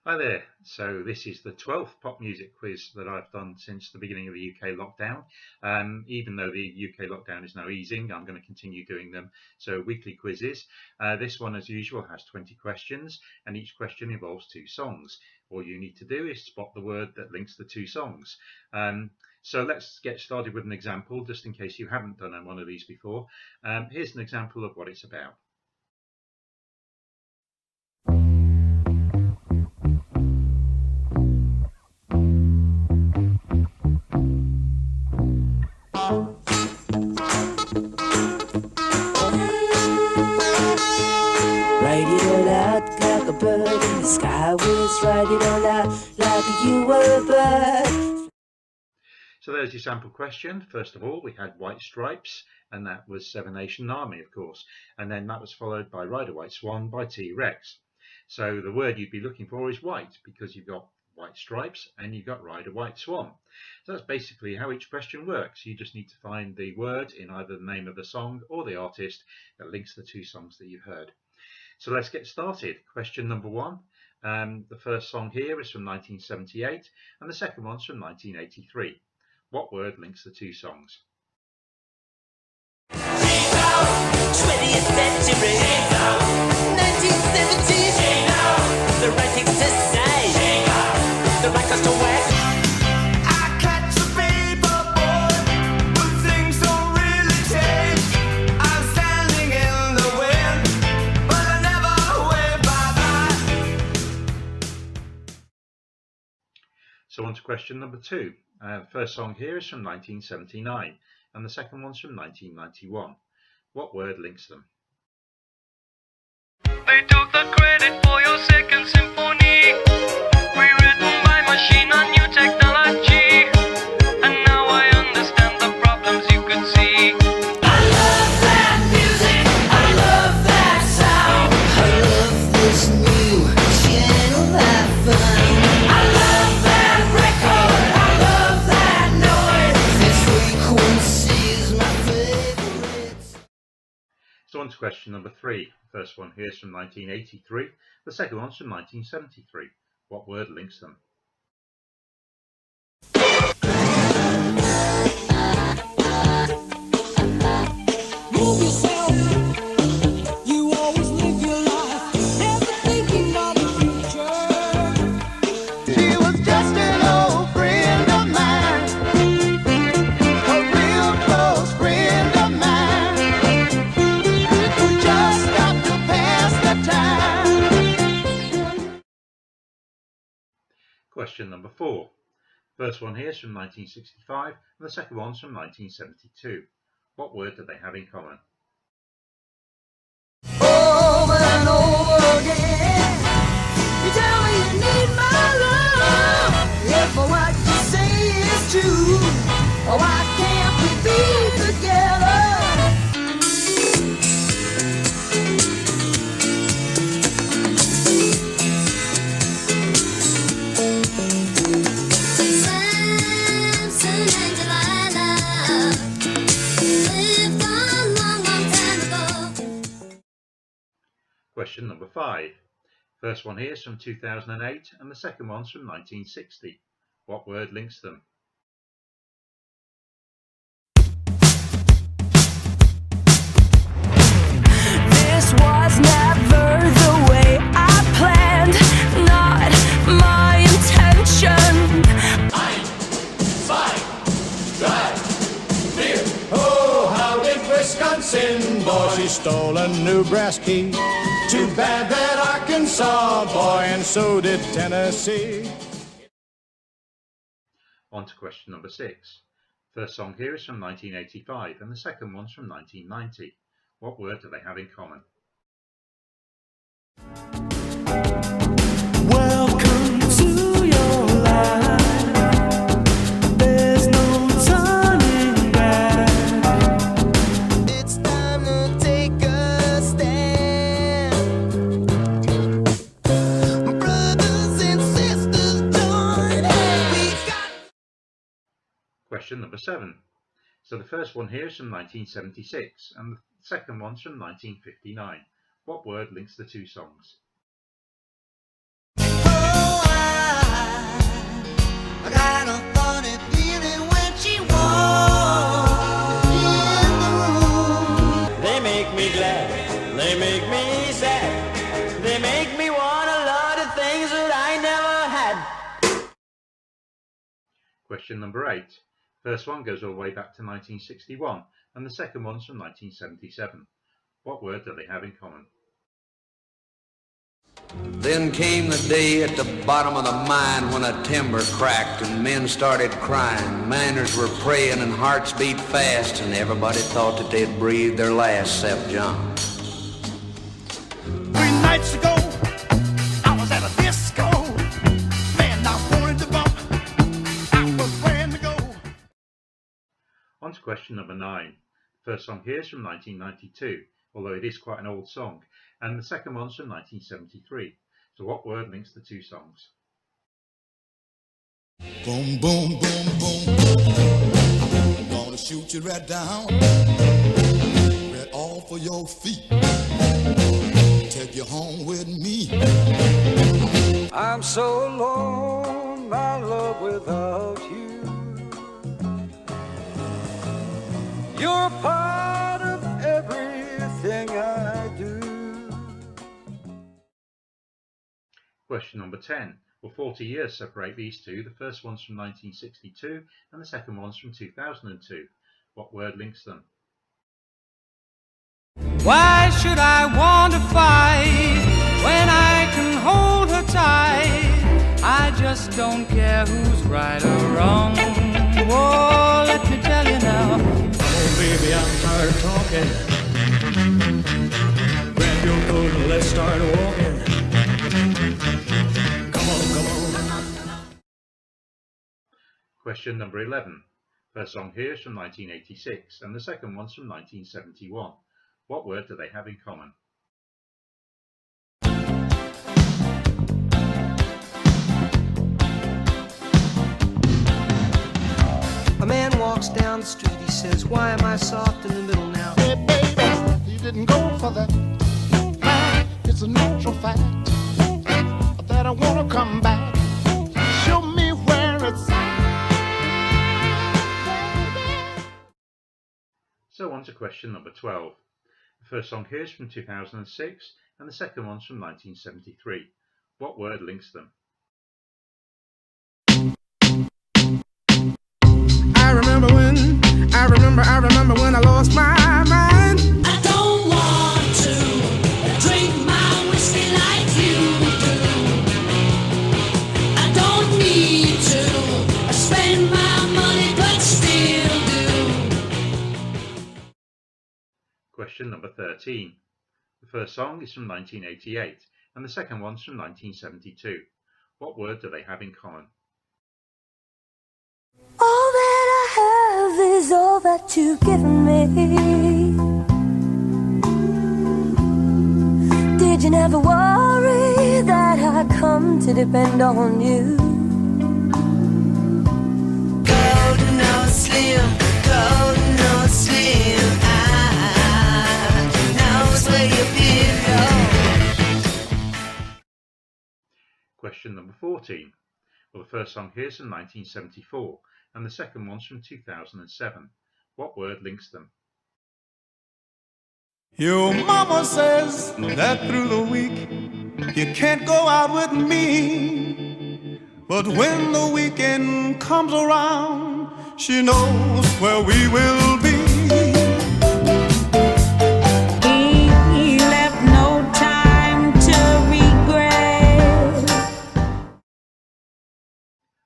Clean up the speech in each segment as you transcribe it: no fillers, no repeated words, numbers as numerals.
Hi there. So this is the 12th pop music quiz that I've done since the beginning of the UK lockdown. Even though the UK lockdown is now easing, I'm going to continue doing them. So weekly quizzes. This one, as usual, has 20 questions, and each question involves two songs. All you need to do is spot the word that links the two songs. So let's get started with an example, just in case you haven't done one of these before. Here's an example of what it's about. Write it all out like a bird in the sky was. Write it all out like you were a bird. So there's your sample question. First of all, we had White Stripes, and that was Seven Nation Army, of course. And then that was followed by Ride a White Swan by T-Rex. So the word you'd be looking for is white, because you've got White Stripes and you've got Ride a White Swan. So that's basically how each question works. You just need to find the word in either the name of the song or the artist that links the two songs that you've heard. So let's get started. Question number one. The first song here is from 1978 and the second one's from 1983. What word links the two songs? 20th century, 1970s, the right things to say, the right clothes to wear. I catch a paper boy, but things don't really change. I'm standing in the wind, but I never wave bye-bye. So on to question number two. The first song here is from 1979 and the second one's from 1991. What word links them? They took the credit for your second symphony, rewritten by machine on new technology, and now I understand the problems you could see. I love that music, I love that sound, I love this new channel I found. I love that record, I love that noise, this frequency's my favorite. So on to question number three. The first one here is from 1983. The second one's from 1973. What word links them? Move yourself. You always live your life, never thinking of the future. She was just an old friend of mine, a real close friend of mine, who just stopped to pass the time. Question number four. First one here is from 1965 and the second one's from 1972. What word do they have in common? Over and over again, you tell me you need my love. If what you say is true, why can't we be together? Samson and Delilah lived a long, long time ago. Question number five. First one here is from 2008 and the second one's from 1960. What word links them? This was never the way I planned, not my intention. Oh, how did Wisconsin boy, she stole a new brass key. Too bad that Arkansas boy, and so did Tennessee. On to question number six. First song here is from 1985 and the second one's from 1990. What word do they have in common? Welcome to your life. There's no turning back. It's time to take a stand. Brothers and sisters, join hands. We got. Question number seven. So the first one here is from 1976 and the second one's from 1959. What word links the two songs? Oh, I got a funny feeling when she walks in the room. They make me glad, they make me sad, they make me want a lot of things that I never had. Question number 8. First one goes all the way back to 1961 and the second one's from 1977. What word do they have in common? Then came the day at the bottom of the mine when a timber cracked and men started crying. Miners were praying and hearts beat fast, and everybody thought that they'd breathed their last except John. 3 nights ago, I was at a disco. Man, I wanted to bump. I was ready to go. On to question number 9. The first song here is from 1992, although it is quite an old song, and the second one's from 1973. So what word links the two songs? Boom, boom, boom, boom, boom. Gonna shoot you right down, right off of your feet. Take you home with me. I'm so alone, my love, without you. You're part of everything I do. Question number 10. Well, 40 years separate these two. The first one's from 1962 and the second one's from 2002. What word links them? Why should I want to fight when I can hold her tight? I just don't care who's right or wrong. Oh, let me tell you now. Oh, baby, I'm tired of talking. Grab your coat and let's start walking. Come on, come on. Question number 11. First song here is from 1986 and the second one's from 1971. What word do they have in common? A man walks down the street, he says, why am I soft in the middle now? Hey, baby, you didn't go for that. Man, it's a natural fact that I wanna come back. Show me where it's at. So on to question number 12. The first song here is from 2006 and the second one's from 1973. What word links them? I remember when I lost my mind. I don't want to drink my whiskey like you do. I don't need to spend my money but still do. Question number 13. The first song is from 1988 and the second one's from 1972. What word do they have in common? All that I have is all that you've given me. Did you never worry that I come to depend on you? Golden or slim, golden or slim, I knows where you've been. Question number 14. Well, the first song here is from 1974 and the second one's from 2007. What word links them? Your mama says that through the week you can't go out with me. But when the weekend comes around, she knows where we will be. He left no time to regret.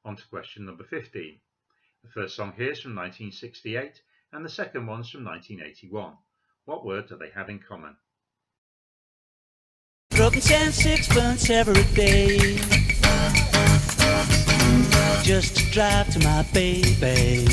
On to question number 15. The first song here is from 1968 and the second one's from 1981. What word do they have in common? Broken 10 sixpence every day, just to drive to my baby.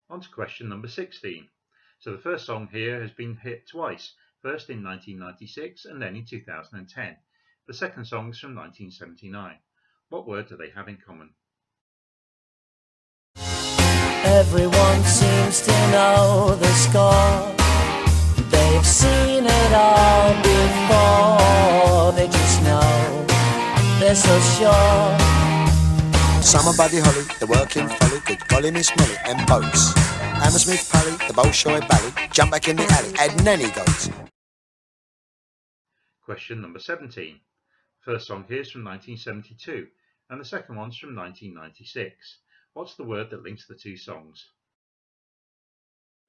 On to question number 16. So the first song here has been hit twice, first in 1996 and then in 2010. The second song is from 1979. What word do they have in common? Everyone seems to know the score. They've seen it all before. They just know, they're so sure. Summer Buddy Holly, the working folly, good golly Miss Molly, and boats. Hammersmith Pally, the Bolshoi Bally, jump back in the alley, and nanny goats. Question number 17. First song here is from 1972, and the second one's from 1996. What's the word that links the two songs?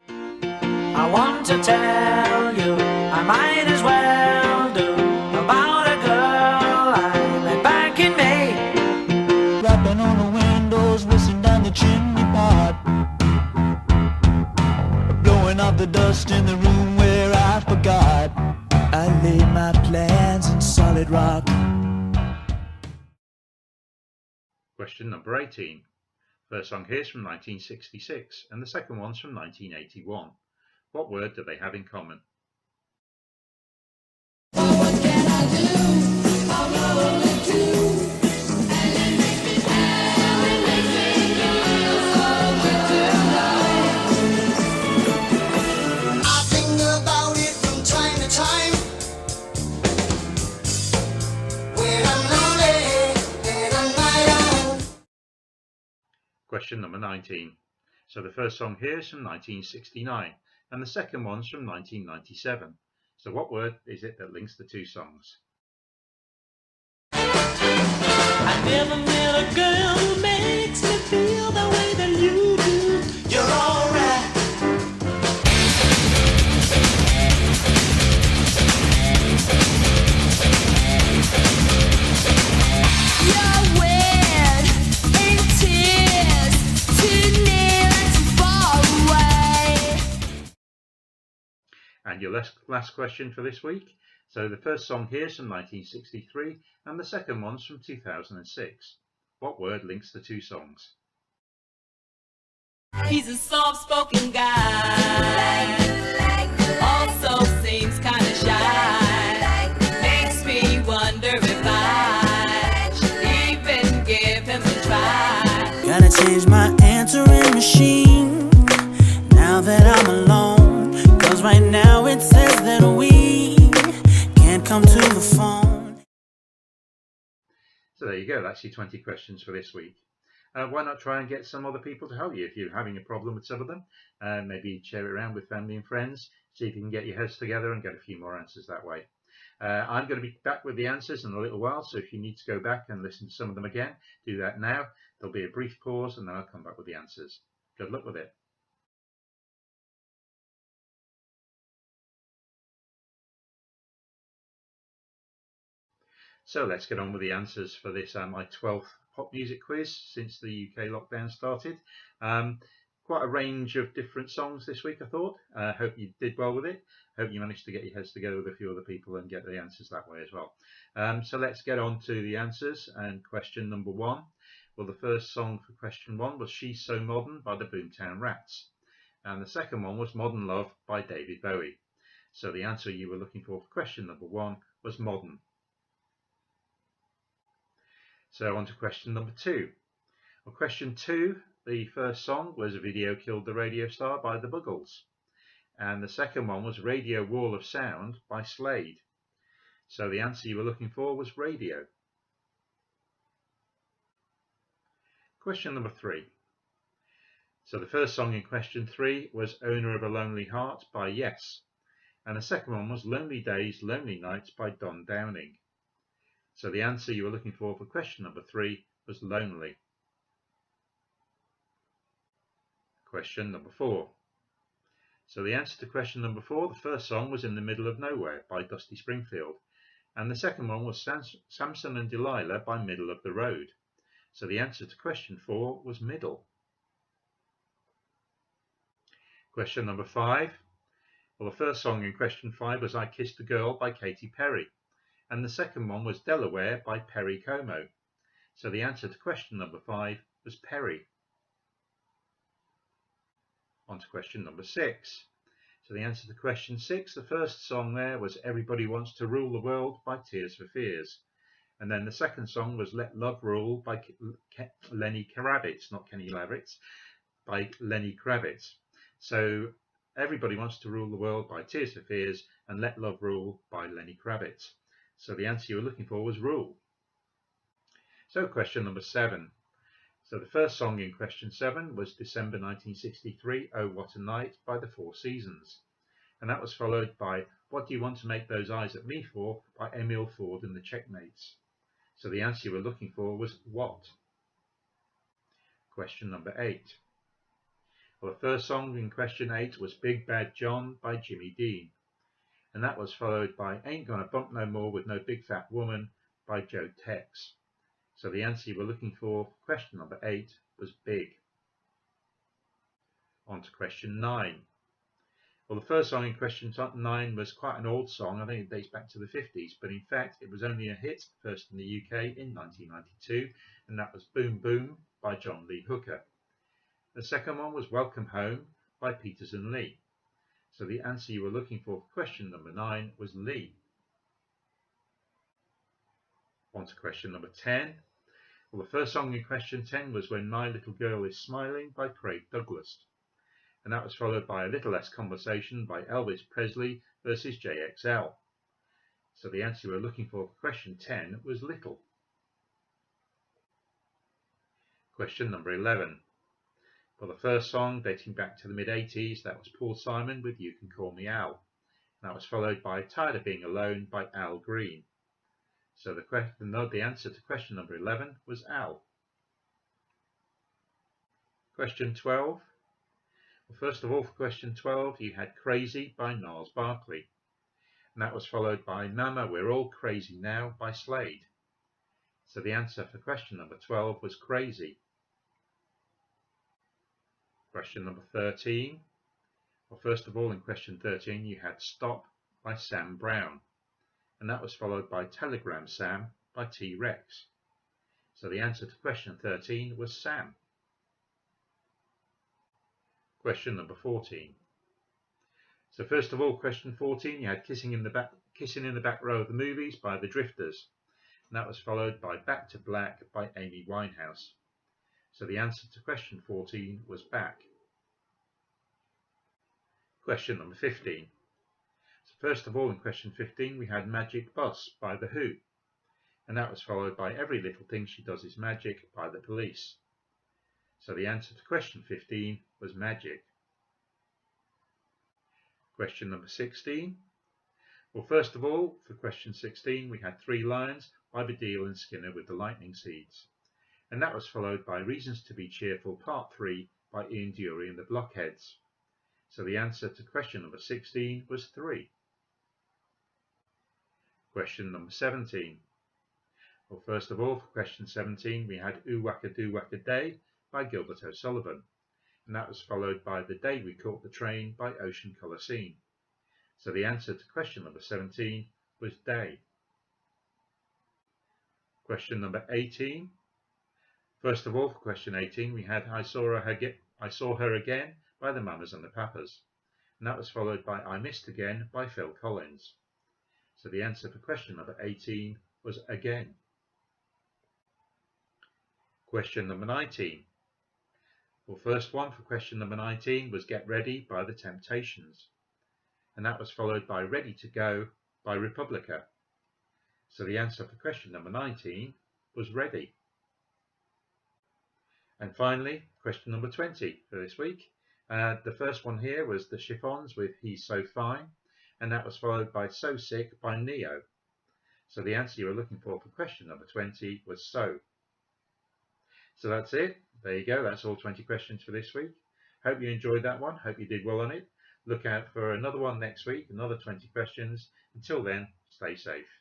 I want to tell you, I might as well do, about a girl I met back in May. Rapping on the windows, whistling down the chimney pot, blowing off the dust in the room where I forgot I laid my plans in solid rock. Question number 18. First song here is from 1966, and the second one's from 1981. What word do they have in common? Question number 19. So the first song here is from 1969, and the second one's from 1997. So what word is it that links the two songs? I never met a girl who makes me feel the way that you do. You're alright. You're weird in tears, too near and too far away. And your last question for this week. So the first song here is from 1963, and the second one's from 2006. What word links the two songs? He's a soft-spoken guy, also seems kind of shy, makes me wonder if I should even give him a try. Gotta change my answering machine now that I'm alone, 'cause right now it says that we can't come to the phone. So there you go, that's your 20 questions for this week. Why not try and get some other people to help you if you're having a problem with some of them? Maybe share it around with family and friends, see if you can get your heads together and get a few more answers that way. I'm going to be back with the answers in a little while, so if you need to go back and listen to some of them again, do that now. There'll be a brief pause and then I'll come back with the answers. Good luck with it. So let's get on with the answers for this, my 12th pop music quiz since the UK lockdown started. Quite a range of different songs this week, I thought. Hope you did well with it. Hope you managed to get your heads together with a few other people and get the answers that way as well. So let's get on to the answers. And question number 1. Well, the first song for question 1 was She's So Modern by the Boomtown Rats. And the second one was Modern Love by David Bowie. So the answer you were looking for question number 1 was Modern. So on to question number 2. Well, question 2, the first song was Video Killed the Radio Star by the Buggles. And the second one was Radio Wall of Sound by Slade. So the answer you were looking for was Radio. Question number 3. So the first song in question 3 was Owner of a Lonely Heart by Yes. And the second one was Lonely Days, Lonely Nights by Don Downing. So the answer you were looking for question number 3 was Lonely. Question number 4. So the answer to question number 4, the first song was In the Middle of Nowhere by Dusty Springfield. And the second one was Samson and Delilah by Middle of the Road. So the answer to question 4 was Middle. Question number 5. Well, the first song in question 5 was I Kissed a Girl by Katy Perry. And the second one was Delaware by Perry Como. So the answer to question number 5 was Perry. On to question number 6. So the answer to question 6, the first song there was Everybody Wants to Rule the World by Tears for Fears. And then the second song was Let Love Rule by Lenny Kravitz, not Kenny Loggins. by Lenny Kravitz. So Everybody Wants to Rule the World by Tears for Fears and Let Love Rule by Lenny Kravitz. So the answer you were looking for was Rule. So question number 7. So the first song in question 7 was December 1963, Oh What a Night by the Four Seasons. And that was followed by What Do You Want to Make Those Eyes at Me For by Emile Ford and the Checkmates. So the answer you were looking for was What? Question number 8. Well, the first song in question 8 was Big Bad John by Jimmy Dean. And that was followed by Ain't Gonna Bump No More with No Big Fat Woman by Joe Tex. So the answer you were looking for question number 8 was Big. On to question 9. Well, the first song in question 9 was quite an old song. I think it dates back to the 50s, but in fact it was only a hit first in the UK in 1992, and that was Boom Boom by John Lee Hooker. The second one was Welcome Home by Peters and Lee. So the answer you were looking for question number 9 was Lee. On to question number 10. Well, the first song in question 10 was When My Little Girl Is Smiling by Craig Douglas. And that was followed by A Little Less Conversation by Elvis Presley versus JXL. So the answer you were looking for question 10 was Little. Question number 11. Well, the first song dating back to the mid-80s, that was Paul Simon with You Can Call Me Al. And that was followed by Tired of Being Alone by Al Green. So the answer to question number 11 was Al. Question 12. Well, first of all, for question 12, you had Crazy by Gnarls Barkley. And that was followed by Mama, We're All Crazy Now by Slade. So the answer for question number 12 was Crazy. Question number 13. Well, first of all, in question 13, you had Stop by Sam Brown. And that was followed by Telegram Sam by T-Rex. So the answer to question 13 was Sam. Question number 14. So first of all, question 14, you had Kissing in the Back Row of the Movies by the Drifters. And that was followed by Back to Black by Amy Winehouse. So the answer to question 14 was Back. Question number 15. So first of all, in question 15, we had Magic Bus by The Who. And that was followed by Every Little Thing She Does Is Magic by The Police. So the answer to question 15 was Magic. Question number 16. Well, first of all, for question 16, we had Three Lions by Baddiel and Skinner with the Lightning Seeds. And that was followed by Reasons to Be Cheerful Part 3 by Ian Dury and the Blockheads. So the answer to question number 16 was 3. Question number 17. Well, first of all, for question 17, we had Ooh Wacka Doo Wacka Day by Gilbert O'Sullivan. And that was followed by The Day We Caught the Train by Ocean Colour Scene. So the answer to question number 17 was Day. Question number 18. First of all, for question 18, we had I Saw Her Again by the Mamas and the Papas. And that was followed by I Missed Again by Phil Collins. So the answer for question number 18 was Again. Question number 19. Well, first one for question number 19 was Get Ready by The Temptations. And that was followed by Ready to Go by Republica. So the answer for question number 19 was Ready. And finally, question number 20 for this week. The first one here was The Chiffons with He's So Fine. And that was followed by So Sick by Neo. So the answer you were looking for question number 20 was So. So that's it. There you go. That's all 20 questions for this week. Hope you enjoyed that one. Hope you did well on it. Look out for another one next week, another 20 questions. Until then, stay safe.